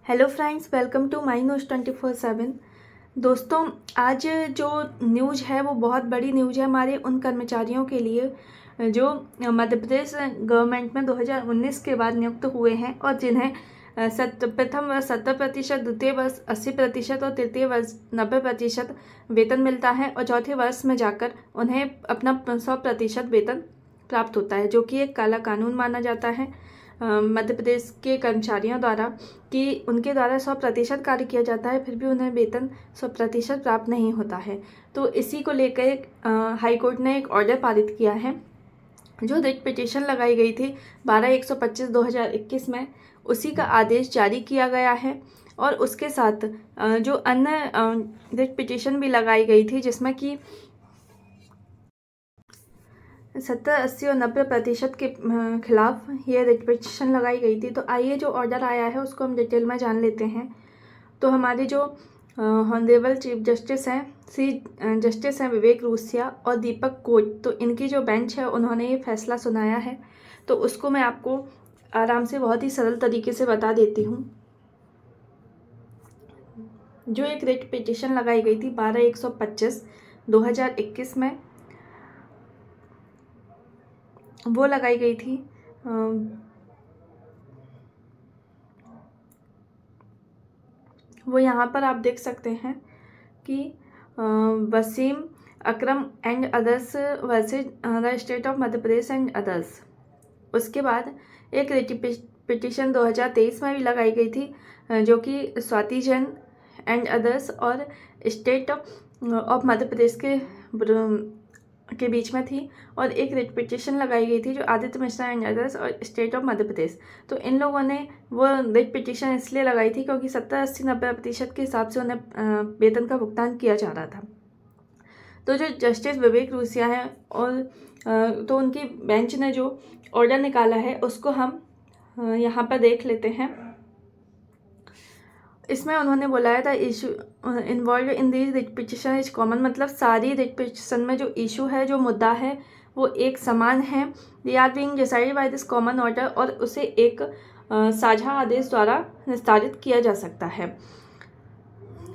Hello friends, welcome to my news 24/7। दोस्तों, आज जो न्यूज़ है वो बहुत बड़ी न्यूज़ है हमारे उन कर्मचारियों के लिए जो मध्य प्रदेश गवर्नमेंट में 2019 के बाद नियुक्त हुए हैं और जिन्हें प्रथम वर्ष 70%, द्वितीय वर्ष 80% और तृतीय वर्ष 90% वेतन मिलता है और चौथे वर्ष में जाकर उन्हें अपना 100% वेतन प्राप्त होता है, जो कि एक काला कानून माना जाता है मध्य प्रदेश के कर्मचारियों द्वारा कि उनके द्वारा 100% कार्य किया जाता है, फिर भी उन्हें वेतन 100% प्राप्त नहीं होता है। तो इसी को लेकर हाई कोर्ट ने एक ऑर्डर पारित किया है। जो रिट पिटीशन लगाई गई थी 12/125/2021 में, उसी का आदेश जारी किया गया है और उसके साथ जो अन्य रिट पिटीशन भी लगाई गई थी जिसमें कि 70, 80 और 90% के खिलाफ ये रिट पिटीशन लगाई गई थी। तो आइए जो ऑर्डर आया है उसको हम डिटेल में जान लेते हैं। तो हमारे जो ऑनरेबल चीफ जस्टिस हैं जस्टिस हैं विवेक रूसिया और दीपक कोच, तो इनकी जो बेंच है उन्होंने ये फैसला सुनाया है। तो उसको मैं आपको आराम से बहुत ही सरल तरीके से बता देती हूँ। जो एक रिट पिटीशन लगाई गई थी 12/125/2021 में, वो लगाई गई थी वो यहाँ पर आप देख सकते हैं कि Wasim Akram and others versus the state of Madhya Pradesh and others. उसके बाद एक रिट पिटीशन 2023 में भी लगाई गई थी जो कि स्वाति जैन एंड अदर्स और स्टेट ऑफ मध्य प्रदेश के बीच में थी। और एक रिट पिटीशन लगाई गई थी जो आदित्य मिश्रा एंड अदर्स और स्टेट ऑफ मध्य प्रदेश। तो इन लोगों ने वो रिट पिटीशन इसलिए लगाई थी क्योंकि 70, 80, 90% के हिसाब से उन्हें वेतन का भुगतान किया जा रहा था। तो जो जस्टिस विवेक रूसिया हैं और तो उनकी बेंच ने जो ऑर्डर निकाला है उसको हम यहाँ पर देख लेते हैं। इसमें उन्होंने बुलाया था issue involve in the writ petition is common, मतलब सारी रिट पिटीशन में जो इशू है, जो मुद्दा है, वो एक समान है। They are being decided by this common order, और उसे एक साझा आदेश द्वारा निस्तारित किया जा सकता है।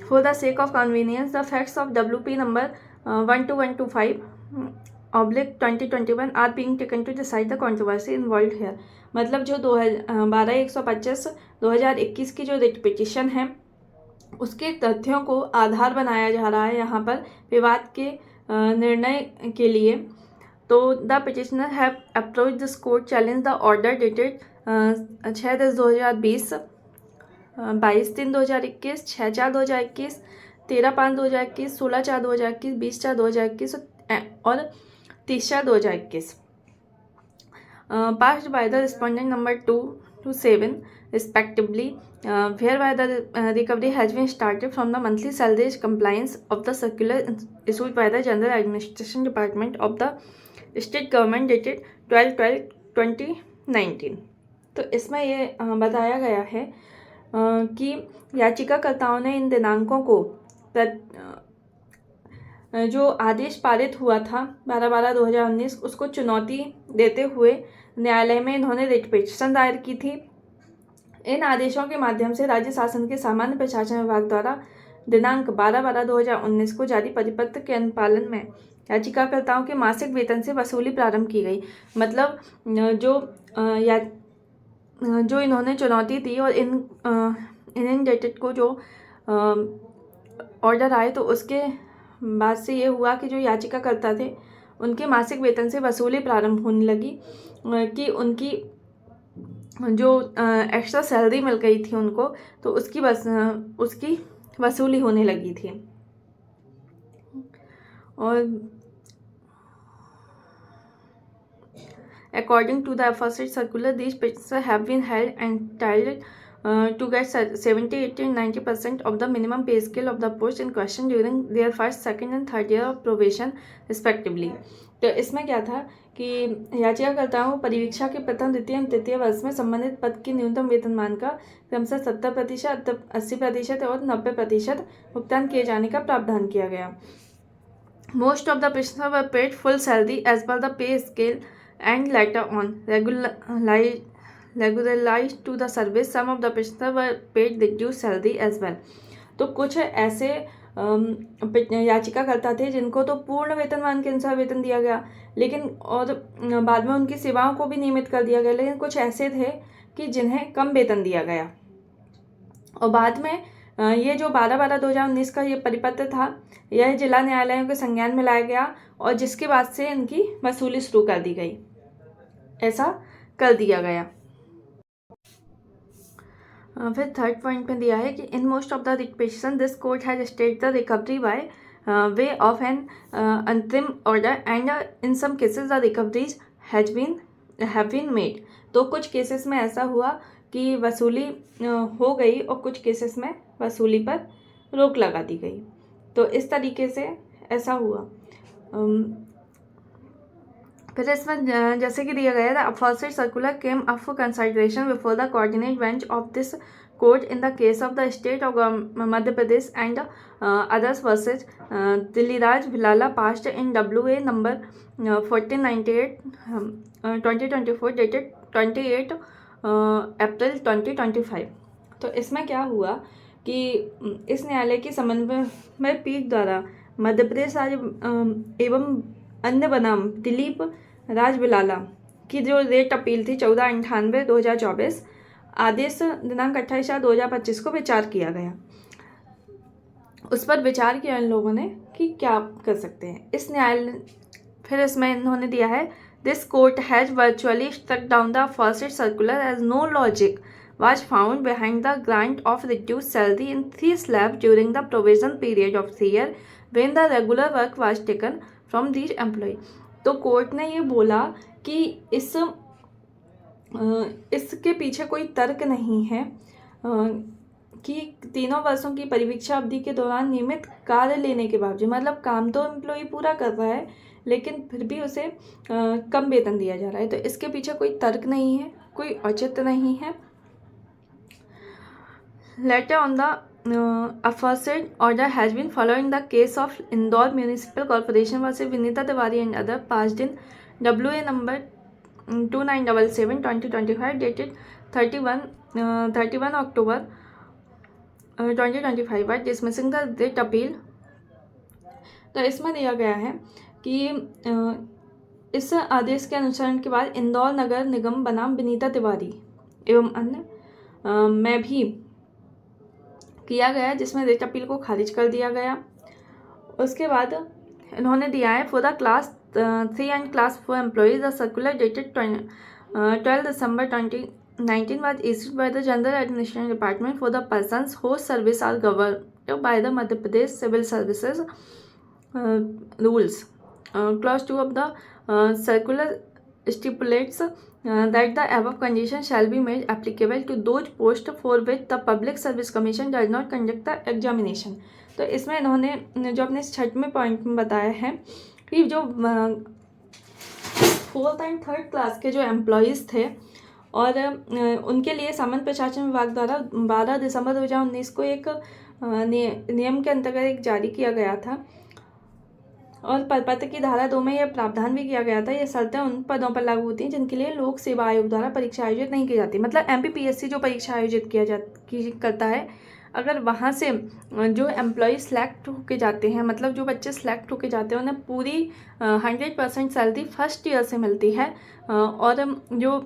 For the sake of convenience the facts of WP number 12125/2021 are being taken to decide the controversy involve here. मतलब जो 12/125/2021 की जो रिट पिटीशन है उसके तथ्यों को आधार बनाया जा रहा है यहाँ पर विवाद के निर्णय के लिए। तो the petitioner have approach this court challenge the order dated 6/10/2020, 22/3/2021, 6/4/2021, 13/5/2021, 16/4/2021, 20/4/2021 और 30/4/2021 passed by the respondent number 2 to 7 respectively, whereby the recovery has been started from the monthly salary compliance of the circular issued by the General Administration Department of the State Government dated 12/12/2019। तो इसमें ये बताया गया है कि याचिकाकर्ताओं ने इन दिनांकों को जो आदेश पारित हुआ था 12/12/2019 उसको चुनौती देते हुए न्यायालय में इन्होंने रिट पिटीशन दायर की थी। इन आदेशों के माध्यम से राज्य शासन के सामान्य प्रशासन विभाग द्वारा दिनांक 12/12/2019 को जारी परिपत्र के अनुपालन में याचिकाकर्ताओं के मासिक वेतन से वसूली प्रारंभ की गई। मतलब जो इन्होंने चुनौती दी और इन डेटेड को जो ऑर्डर आए, तो उसके बाद से ये हुआ कि जो याचिकाकर्ता थे उनके मासिक वेतन से वसूली प्रारंभ होने लगी कि उनकी जो एक्स्ट्रा सैलरी मिल गई थी उनको, तो उसकी वसूली होने लगी थी। और according to the aforesaid circular, these petitions have been held entitled to get 70, 80 and 90% of the minimum pay scale of the post in question during their first, second and third year of probation respectively। तो इसमें क्या था कि याचिकाकर्ताओं को परिवीक्षा के प्रथम, द्वितीय एवं तृतीय वर्ष में संबंधित पद के न्यूनतम वेतनमान का क्रमशः 70%, 80% और 90% भुगतान किए जाने का प्रावधान किया गया। Most of the petitioners were paid full salary as per the pay scale and later on regularized to the service. Some of the prisoners were paid reduced salary as well. तो कुछ ऐसे याचिकाकर्ता थे जिनको तो पूर्ण वेतनमान के अनुसार वेतन दिया गया, लेकिन और बाद में उनकी सेवाओं को भी नियमित कर दिया गया, लेकिन कुछ ऐसे थे कि जिन्हें कम वेतन दिया गया। और बाद में ये जो 12/12/2019 का ये परिपत्र था, यह जिला न्यायालयों के संज्ञान में लाया गया और जिसके बाद से इनकी वसूली शुरू कर दी गई, ऐसा कर दिया गया। फिर थर्ड पॉइंट में दिया है कि in most of the writ this court has stayed the recovery by way of an अंतरिम order and in some cases the recoveries have been made. तो कुछ केसेस में ऐसा हुआ कि वसूली हो गई और कुछ केसेस में वसूली पर रोक लगा दी गई। तो इस तरीके से ऐसा हुआ। फिर इसमें जैसे कि दिया गया था, aforesaid circular came up for consideration before the coordinate bench of this court in the case of the state of Madhya Pradesh and others versus Dilliraj Bhilala passed in WA number 1498 2024 dated 28 April 2025। तो इसमें क्या हुआ कि इस न्यायालय की समन्वय पीठ द्वारा मध्य प्रदेश राज्य एवं अन्य बनाम दिलीप राज भिलाला की जो रेट अपील थी 14/98/2024 आदेश दिनांक 28/2025 को विचार किया गया। उस पर विचार किया इन लोगों ने कि क्या कर सकते हैं इस न्यायालय। फिर इसमें इन्होंने दिया है, this court has virtually struck down the first circular as no logic was found behind the grant of reduced salary in 3 slabs during the provision period of 3 years when the regular work was taken from these employees। तो court ने ये बोला कि इसके पीछे कोई तर्क नहीं है कि 3 वर्षों की परिवीक्षा अवधि के दौरान नियमित कार्य लेने के बावजूद, मतलब काम तो एम्प्लॉय पूरा कर रहा है लेकिन फिर भी उसे कम वेतन दिया जा रहा है। तो इसके पीछे कोई तर्क नहीं है, कोई औचित्य नहीं है। Later on the aforesaid order has been following the case of Indore Municipal Corporation versus Vinita Tiwari and other passed in WA number 2977/2025 dated 31 October 2025 by dismissing the writ appeal। तो इसमें दिया गया है कि इस आदेश के अनुसरण के बाद इंदौर नगर निगम बनाम विनीता तिवारी एवं अन्य में भी किया गया, जिसमें रेट अपील को खारिज कर दिया गया। उसके बाद इन्होंने दिया है, for the class 3 and class 4 employees the circular dated 12 December 2019 was issued by the General Administration Department for the persons whose service are governed by the Madhya Pradesh Civil Services rules। Clause 2 of the circular stipulates that the above condition shall be made applicable to those posts for which the Public Service Commission does not conduct the examination। तो इसमें इन्होंने जो अपने 6वें point में बताया है कि जो 4th एंड 3rd क्लास के जो एम्प्लॉयज़ थे और उनके लिए सामान्य प्रशासन विभाग द्वारा 12 दिसंबर 2019 को एक नियम के अंतर्गत एक जारी किया गया था और परिपत्र की धारा 2 में यह प्रावधान भी किया गया था, ये शर्तें उन पदों पर लागू होती हैं जिनके लिए लोक सेवा आयोग द्वारा परीक्षा आयोजित नहीं की जाती। मतलब MPPSC जो परीक्षा आयोजित करता है, अगर वहाँ से जो एम्प्लॉय सिलेक्ट होके जाते हैं, मतलब जो बच्चे सिलेक्ट होके जाते हैं, उन्हें पूरी 100% सैलरी फर्स्ट ईयर से मिलती है। और जो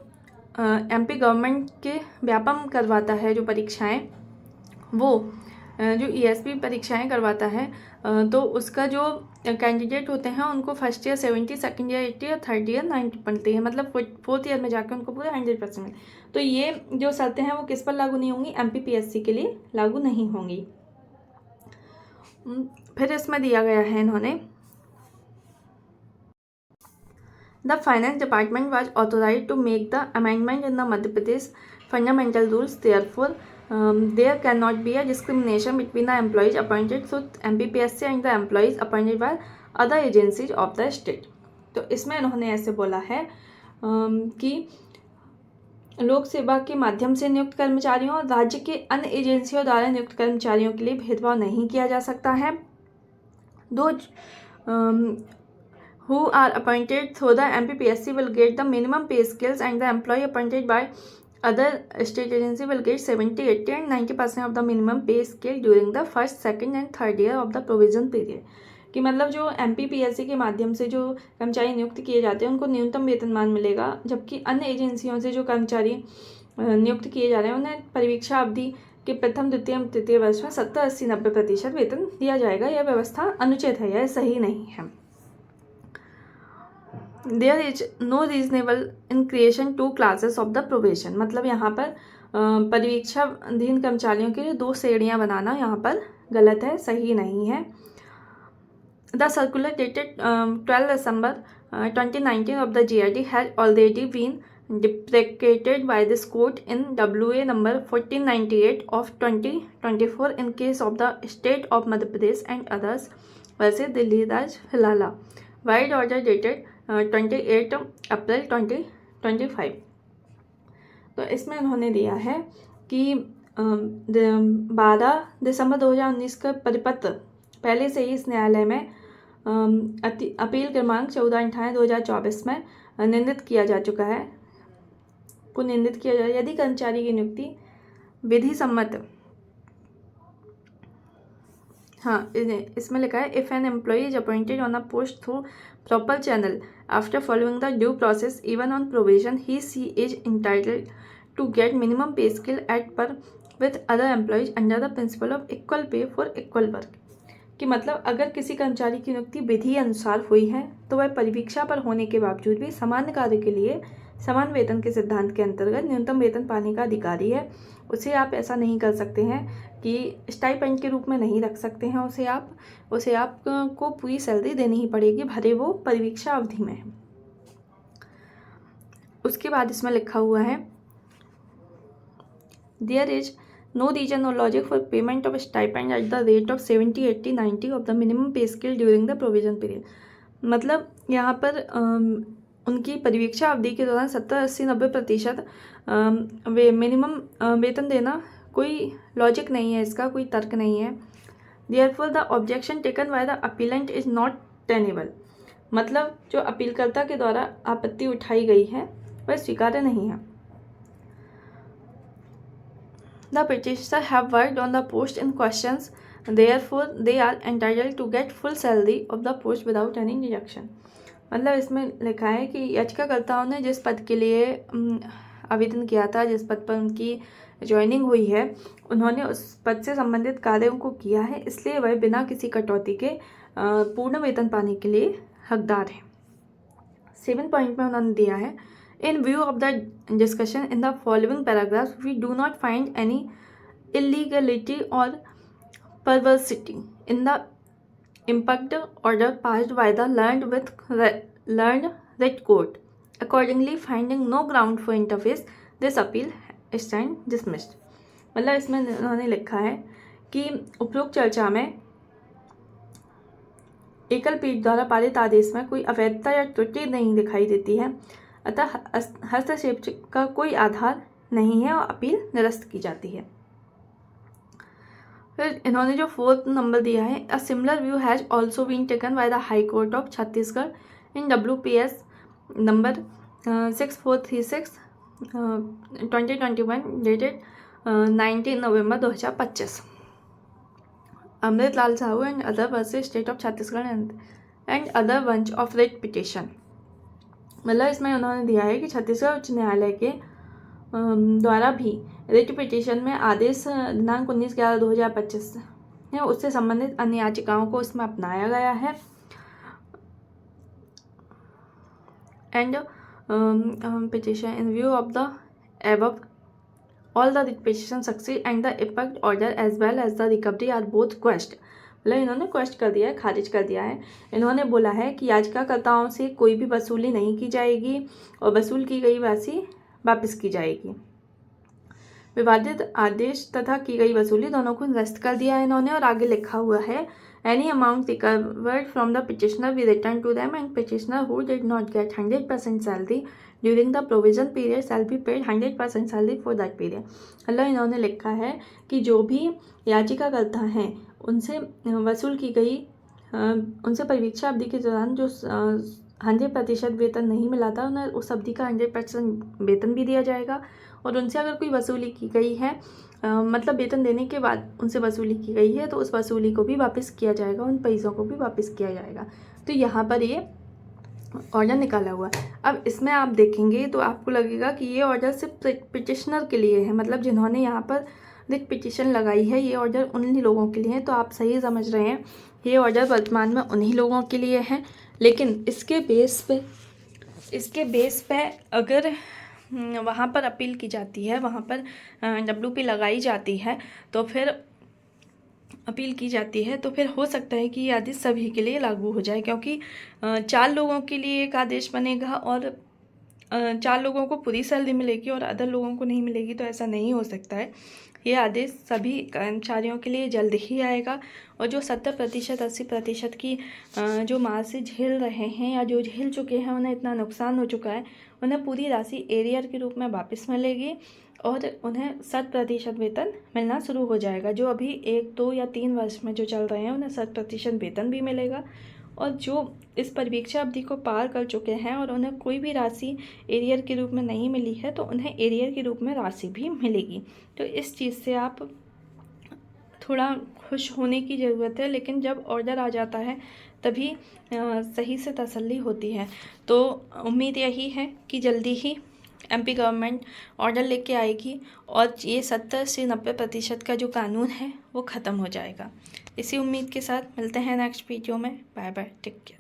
MP गवर्नमेंट के व्यापम करवाता है जो परीक्षाएँ, वो जो ESP परीक्षाएं करवाता है, तो उसका जो कैंडिडेट होते हैं उनको फर्स्ट ईयर 70, सेकंड ईयर 80 और थर्ड ईयर 90 बनती है, मतलब 4th ईयर में जाकर उनको पूरा 100%। तो ये जो शर्तें हैं वो किस पर लागू नहीं होंगी, MPPSC के लिए लागू नहीं होंगी। फिर इसमें दिया गया है इन्होंने, the finance department was authorised to make the amendment in the Madhya Pradesh fundamental rules, therefore there cannot be a discrimination between the employees appointed through MPPSC and the employees appointed by other agencies of the state। तो इसमें इन्होंने ऐसे बोला है कि लोक सेवा के माध्यम से नियुक्त कर्मचारियों और राज्य के अन्य एजेंसियों द्वारा नियुक्त कर्मचारियों के लिए भेदभाव नहीं किया जा सकता है। Those who are appointed through the MPPSC will get the minimum pay scales and the employee appointed by other state agency will get 70, 80 and 90% of the minimum pay scale during the first, second and third year of the provision period. कि मतलब जो MPPSC के माध्यम से जो कर्मचारी नियुक्त किए जाते हैं उनको न्यूनतम वेतनमान मिलेगा, जबकि अन्य एजेंसियों से जो कर्मचारी नियुक्त किए जा रहे हैं उन्हें परिवीक्षा अवधि के प्रथम, द्वितीय एवं तृतीय वर्ष में 70, 80, 90% वेतन दिया जाएगा। यह व्यवस्था अनुचित है, यह सही नहीं है। There is no reasonable in creation 2 classes of the provision. मतलब यहाँ पर परिवीक्षाधीन कर्मचारियों के लिए 2 श्रेणियाँ बनाना यहाँ पर गलत है, सही नहीं है। The circular dated 12 December 2019 of the GRT has already been deprecated by this court in WA number 1498 of 2024 in case of the state of Madhya Pradesh and others versus Delhi Raj Filala, wide order dated 28 April 2025। तो इसमें उन्होंने दिया है कि 12 दिसंबर 2019 का परिपत्र पहले से ही इस न्यायालय में अपील क्रमांक 14/28/2024 में निंदित किया जा चुका है, यदि कर्मचारी की नियुक्ति विधि सम्मत, हाँ इसमें लिखा है if an employee is appointed on a post through proper channel after following the due process even on provision he she is entitled to get minimum pay scale at par with other employees under the principle of equal pay for equal work. कि मतलब अगर किसी कर्मचारी की नियुक्ति विधि अनुसार हुई है तो वह परिवीक्षा पर होने के बावजूद भी समान कार्य के लिए समान वेतन के सिद्धांत के अंतर्गत न्यूनतम वेतन पाने का अधिकारी है। उसे आप ऐसा नहीं कर सकते हैं कि स्टाइपेंड के रूप में नहीं रख सकते हैं, उसे आप को पूरी सैलरी देनी ही पड़ेगी, भले वो परिवीक्षा अवधि में है। उसके बाद इसमें लिखा हुआ है there is no reason or logic for payment of stipend at the rate of 70, 80, 90 of the minimum pay scale during the provision period। मतलब यहाँ पर उनकी परिवीक्षा अवधि के दौरान 70, 80, 90% मिनिमम वेतन देना कोई लॉजिक नहीं है, इसका कोई तर्क नहीं है। Therefore the objection taken by the appellant is not tenable। मतलब जो अपीलकर्ता के द्वारा आपत्ति उठाई गई है वह स्वीकार्य नहीं है। The petitioner have worked on the post in questions, therefore they are entitled to get full salary of the post without any deduction। मतलब इसमें लिखा है कि याचिकाकर्ताओं ने जिस पद के लिए आवेदन किया था, जिस पद पर उनकी ज्वाइनिंग हुई है, उन्होंने उस पद से संबंधित कार्यों को किया है, इसलिए वह बिना किसी कटौती के पूर्ण वेतन पाने के लिए हकदार है। 7 पॉइंट में उन्होंने दिया है In view of the discussion in the following paragraphs, we do not find any illegality or perversity in the impact order passed by the learned writ court. Accordingly, finding no ground for interface, this appeal stands dismissed। मतलब इसमें उन्होंने लिखा है कि उपरोक्त चर्चा में एकल पीठ द्वारा पारित आदेश में कोई अवैधता या त्रुटि नहीं दिखाई देती है, अतः हस्तक्षेप का कोई आधार नहीं है और अपील निरस्त की जाती है। फिर इन्होंने जो 4th नंबर दिया है, a similar view has also been taken by the high court of Chhattisgarh in WPS number 6436 2021 dated 19 November 2025। Amritlal Sahu and other versus state of Chhattisgarh and other bunch of writ petition. मतलब इसमें उन्होंने दिया है कि छत्तीसगढ़ उच्च न्यायालय के द्वारा भी रिट पिटीशन में आदेश दिनांक 19/11/2025 है, उससे संबंधित अन्य याचिकाओं को इसमें अपनाया गया है। And petition in view of the above all the writ petition succeed and the effect order as well as the recovery are both quashed. मतलब इन्होंने क्वेश्चन कर दिया है, खारिज कर दिया है। इन्होंने बोला है कि याचिकाकर्ताओं से कोई भी वसूली नहीं की जाएगी और वसूल की गई राशि वापस की जाएगी। विवादित आदेश तथा की गई वसूली दोनों को निरस्त कर दिया है इन्होंने। और आगे लिखा हुआ है any amount recovered from the petitioner we return to them and petitioner who did not get 100% salary during the provision period shall be paid 100% salary for that period. मतलब इन्होंने लिखा है कि जो भी याचिकाकर्ता हैं उनसे वसूल की गई उनसे परिवीक्षा अवधि के दौरान जो 100% वेतन नहीं मिला था, उन्हें उस अवधि का 100% वेतन भी दिया जाएगा और उनसे अगर कोई वसूली की गई है, मतलब वेतन देने के बाद उनसे वसूली की गई है, तो उस वसूली को भी वापस किया जाएगा, उन पैसों को भी वापस किया जाएगा। तो यहाँ पर ये ऑर्डर निकाला हुआ है। अब इसमें आप देखेंगे तो आपको लगेगा कि ये ऑर्डर सिर्फ पिटिशनर के लिए है, मतलब जिन्होंने यहाँ पर रिट पिटिशन लगाई है, ये ऑर्डर उन्हीं लोगों के लिए है। तो आप सही समझ रहे हैं, ये ऑर्डर वर्तमान में उन्हीं लोगों के लिए है। लेकिन इसके बेस पे अगर वहाँ पर अपील की जाती है, वहाँ पर WP लगाई जाती है, तो फिर अपील की जाती है, तो फिर हो सकता है कि ये आदेश सभी के लिए लागू हो जाए, क्योंकि 4 लोगों के लिए एक आदेश बनेगा और 4 लोगों को पूरी सैलरी मिलेगी और अदर लोगों को नहीं मिलेगी। तो ऐसा नहीं हो सकता है। ये आदेश सभी कर्मचारियों के लिए जल्द ही आएगा। और जो 70% 80% की जो मार्कशीट झेल रहे हैं या जो झेल चुके हैं, उन्हें इतना नुकसान हो चुका है, उन्हें पूरी राशि एरियर के रूप में वापस मिलेगी और उन्हें 100% वेतन मिलना शुरू हो जाएगा। जो अभी 1, 2 या 3 वर्ष में जो चल रहे हैं, उन्हें 100% वेतन भी मिलेगा। और जो इस परीक्षा अवधि को पार कर चुके हैं और उन्हें कोई भी राशि एरियर के रूप में नहीं मिली है, तो उन्हें एरियर के रूप में राशि भी मिलेगी। तो इस चीज़ से आप थोड़ा खुश होने की ज़रूरत है। लेकिन जब ऑर्डर आ जाता है तभी सही से तसल्ली होती है। तो उम्मीद यही है कि जल्दी ही MP गवर्नमेंट ऑर्डर लेके आएगी और ये 70 से 90% का जो कानून है वो ख़त्म हो जाएगा। इसी उम्मीद के साथ मिलते हैं नेक्स्ट वीडियो में। Bye bye, take care.